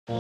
Good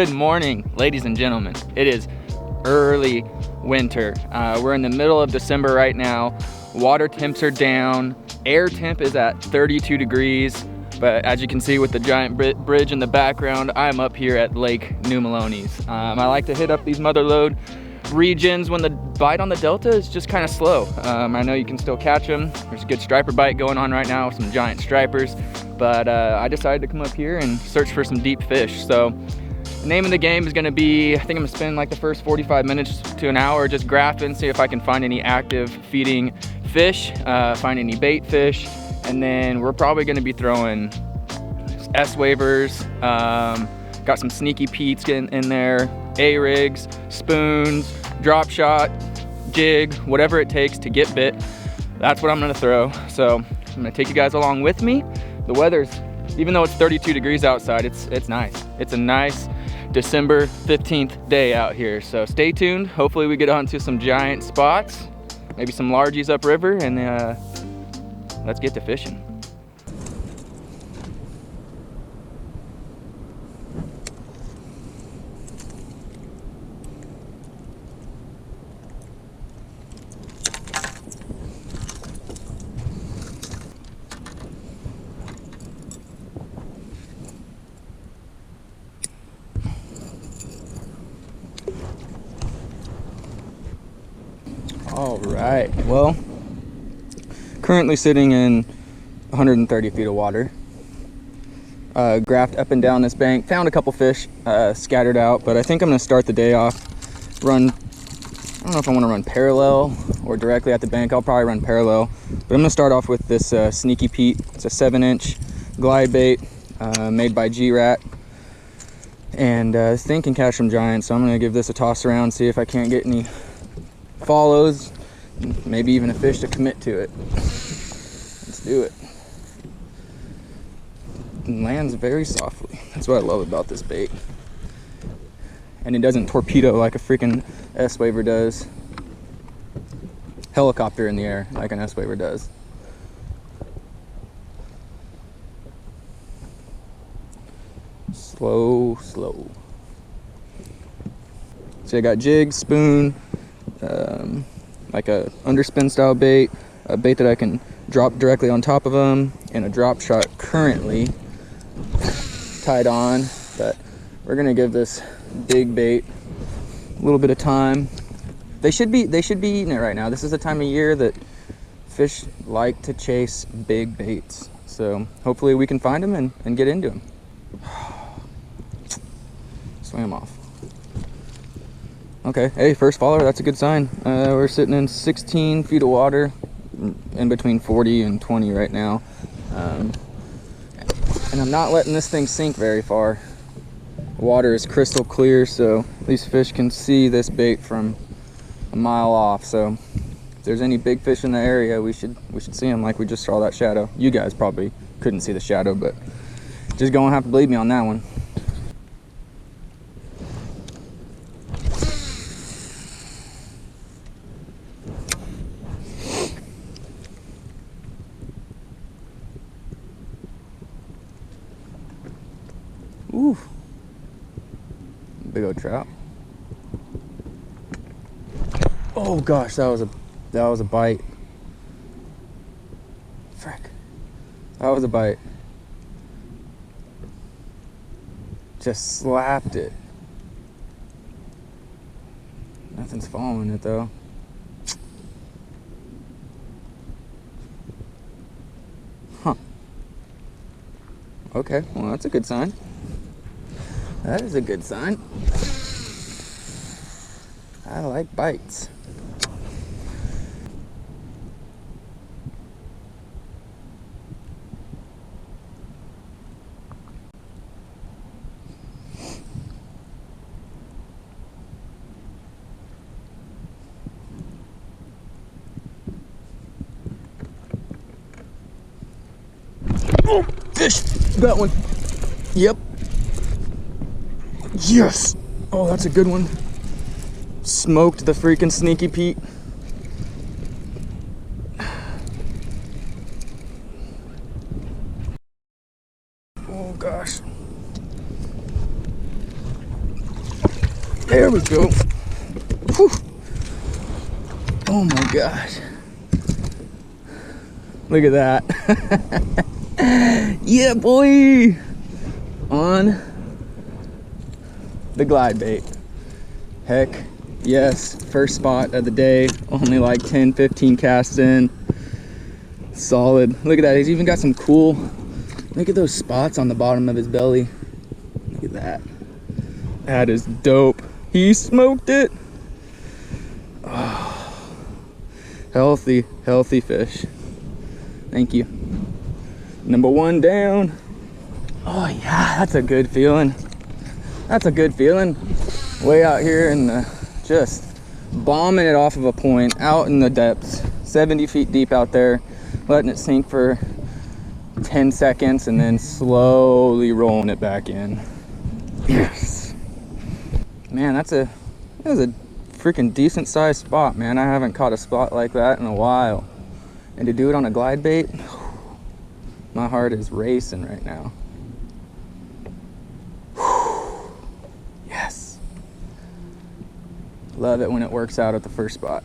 morning, ladies and gentlemen. It is early winter. We're in the middle of December right now. Water temps are down. Air temp is at 32 degrees. But as you can see with the giant bridge in the background, I'm up here at Lake New Melones. I like to hit up these mother lode regions when the bite on the delta is just kind of slow. I know you can still catch them. There's a good striper bite going on right now with some giant stripers. But I decided to come up here and search for some deep fish. So the name of the game is gonna be, I think I'm gonna spend like the first 45 minutes to an hour just graphing, see if I can find any active feeding fish, find any bait fish, and then we're probably gonna be throwing S-wavers, got some sneaky Pete's in there, A-rigs, spoons, drop shot, jig, whatever it takes to get bit. That's what I'm gonna throw. So I'm gonna take you guys along with me. The weather's, even though it's 32 degrees outside, it's nice. It's a nice December 15th day out here. So stay tuned. Hopefully we get onto some giant spots, maybe some largies upriver, and let's get to fishing. All right, well, currently sitting in 130 feet of water. Graphed up and down this bank, found a couple fish scattered out, but I think I'm gonna start the day off, I don't know if I wanna run parallel or directly at the bank. I'll probably run parallel, but I'm gonna start off with this Sneaky Pete. It's a 7-inch glide bait made by G-Rat. And this thing can catch some giants, so I'm gonna give this a toss around, see if I can't get any follows, maybe even a fish to commit to it. Let's do it. It lands very softly. That's what I love about this bait. And it doesn't torpedo like a freaking S-waver does. Helicopter in the air like an S-waver does. Slow, slow. So I got jigs, spoon, like a underspin style bait, a bait that I can drop directly on top of them, and a drop shot currently tied on. But we're gonna give this big bait a little bit of time. They should be eating it right now. This is the time of year that fish like to chase big baits. So hopefully we can find them and get into them. Swam off. Okay, hey, first follower, that's a good sign. We're sitting in 16 feet of water, in between 40 and 20 right now. And I'm not letting this thing sink very far. The water is crystal clear, so these fish can see this bait from a mile off. So if there's any big fish in the area, we should see them, like we just saw that shadow. You guys probably couldn't see the shadow, but just gonna have to believe me on that one. Ooh, big old trout. Oh gosh, that was a bite. Frick, that was a bite. Just slapped it. Nothing's following it though. Huh. Okay, well that's a good sign. That is a good sign. I like bites. Oh, fish. Got one. Yep. Yes. Oh, that's a good one. Smoked the freaking Sneaky Pete. Oh gosh. There we go. Whew. Oh my gosh. Look at that. Yeah, boy. On the glide bait. Heck yes. First spot of the day. Only like 10, 15 casts in. Solid. Look at that. He's even got some cool. Look at those spots on the bottom of his belly. Look at that. That is dope. He smoked it. Oh, healthy fish. Thank you. Number one down. Oh yeah, that's a good feeling. That's a good feeling. Way out here and just bombing it off of a point out in the depths, 70 feet deep out there, letting it sink for 10 seconds and then slowly rolling it back in. Yes. Man, that was a freaking decent sized spot, man. I haven't caught a spot like that in a while. And to do it on a glide bait, my heart is racing right now. Yes. Love it when it works out at the first spot.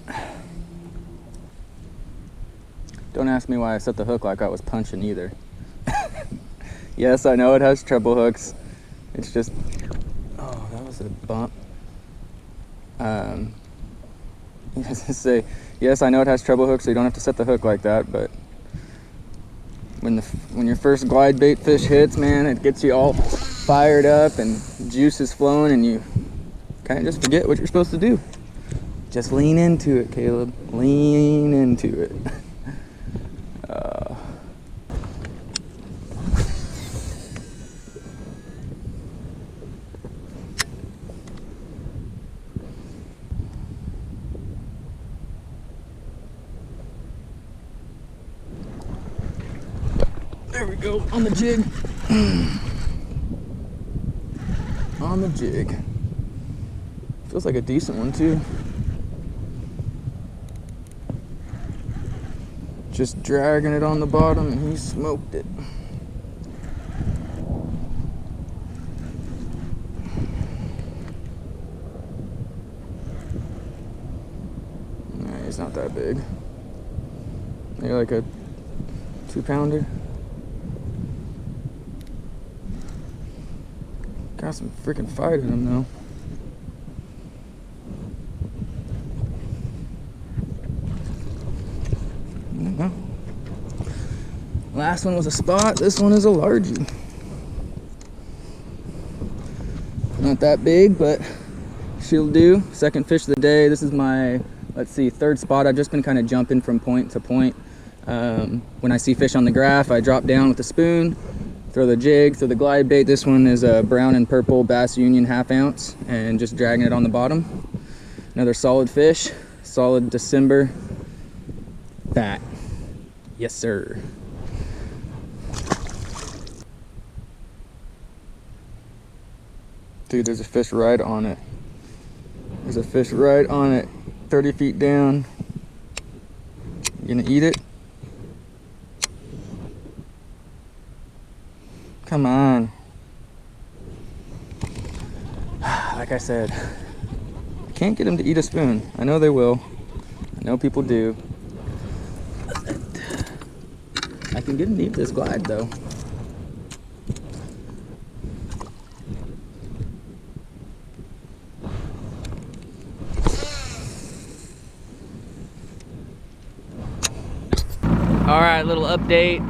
Don't ask me why I set the hook like I was punching either. Yes, I know it has treble hooks. It's just, oh, that was a bump. Say, yes, I know it has treble hooks, so you don't have to set the hook like that, but when your first glide bait fish hits, man, it gets you all fired up and juice is flowing and you kind of just forget what you're supposed to do. Just lean into it, Caleb. Lean into it. There we go, on the jig. On the jig. Feels like a decent one too. Just dragging it on the bottom and he smoked it. Nah, he's not that big. Maybe like a 2-pounder. Got some freaking fight in him though. Last one was a spot, this one is a largie. Not that big, but she'll do. Second fish of the day. This is my, let's see, third spot. I've just been kind of jumping from point to point. When I see fish on the graph, I drop down with the spoon, throw the jig, throw the glide bait. This one is a brown and purple Bass Union 1/2 ounce and just dragging it on the bottom. Another solid fish, solid December fat. Yes, sir. Dude, there's a fish right on it. There's a fish right on it, 30 feet down. You gonna eat it? Come on. Like I said, I can't get them to eat a spoon. I know they will. I know people do. I can get them to eat this glide though. All right, little update.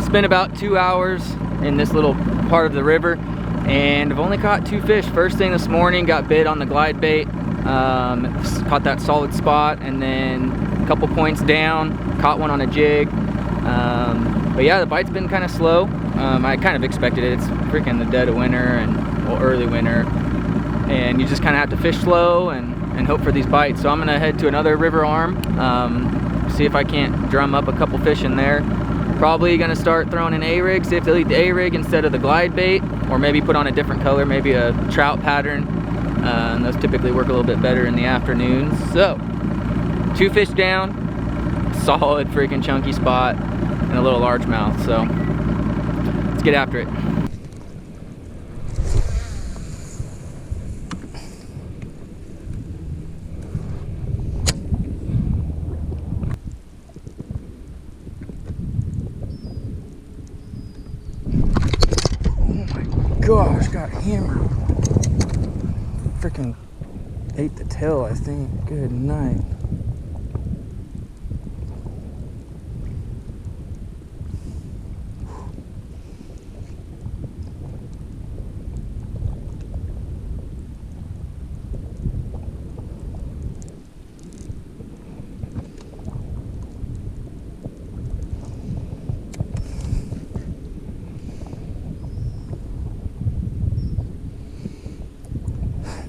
Spent about 2 hours in this little part of the river and I've only caught 2 fish. First thing this morning, got bit on the glide bait. Caught that solid spot, and then a couple points down, caught one on a jig. But yeah, the bite's been kind of slow. I kind of expected it. It's freaking the dead of winter and well, early winter, and you just kind of have to fish slow and hope for these bites. So I'm gonna head to another river arm, see if I can't drum up a couple fish in there. Probably gonna start throwing an A-rig, see if they'll eat the A-rig instead of the glide bait, or maybe put on a different color, maybe a trout pattern. And those typically work a little bit better in the afternoons. So, 2 fish down, solid freaking chunky spot, and a little largemouth. So, let's get after it. Gosh, got hammered. Freaking ate the tail, I think. Good night.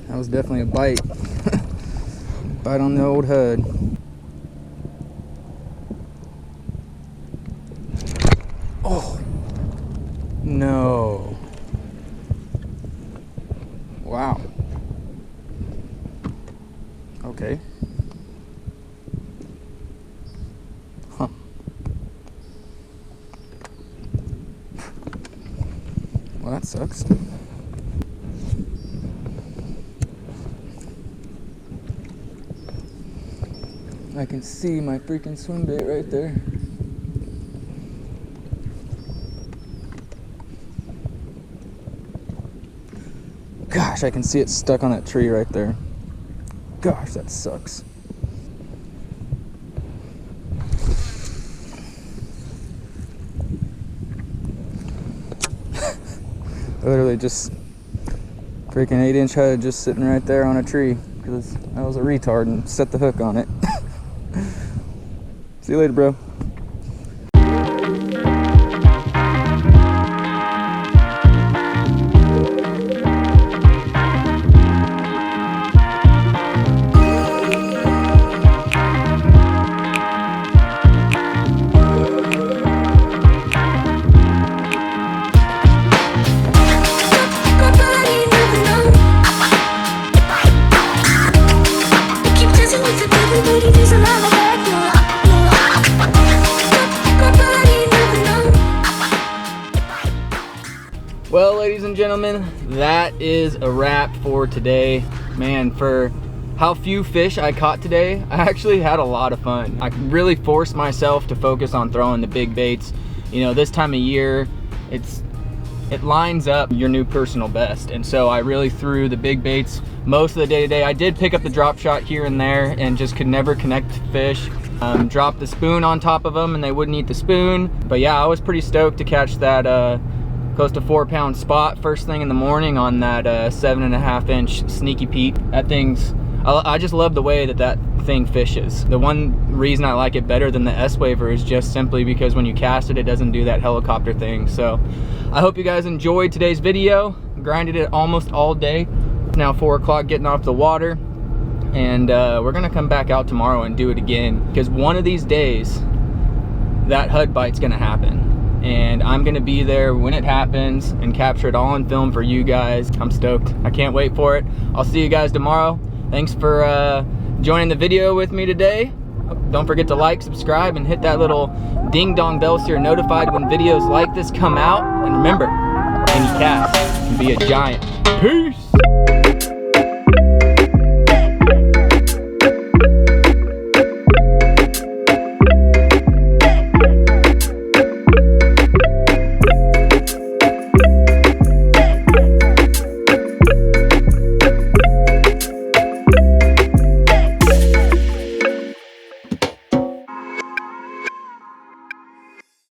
That was definitely a bite. Bite on the old head. Oh, no. Wow. Okay. Huh. Well, that sucks. I can see my freaking swim bait right there. Gosh, I can see it stuck on that tree right there. Gosh, that sucks. Literally just freaking 8-inch head just sitting right there on a tree because I was a retard and set the hook on it. See you later, bro. Well, ladies and gentlemen, that is a wrap for today. Man, for how few fish I caught today, I actually had a lot of fun. I really forced myself to focus on throwing the big baits. You know, this time of year, it lines up your new personal best. And so I really threw the big baits most of the day today. I did pick up the drop shot here and there and just could never connect fish. Dropped the spoon on top of them and they wouldn't eat the spoon. But yeah, I was pretty stoked to catch that close to 4-pound spot first thing in the morning on that 7.5-inch Sneaky Pete. That thing's, I just love the way that thing fishes. The one reason I like it better than the S-Waver is just simply because when you cast it, it doesn't do that helicopter thing. So I hope you guys enjoyed today's video. Grinded it almost all day. It's now 4 o'clock, getting off the water. And we're gonna come back out tomorrow and do it again, because one of these days, that HUD bite's gonna happen. And I'm gonna be there when it happens and capture it all on film for you guys. I'm stoked. I can't wait for it. I'll see you guys tomorrow. Thanks for joining the video with me today. Don't forget to like, subscribe, and hit that little ding dong bell so you're notified when videos like this come out. And remember, any cast can be a giant. Peace!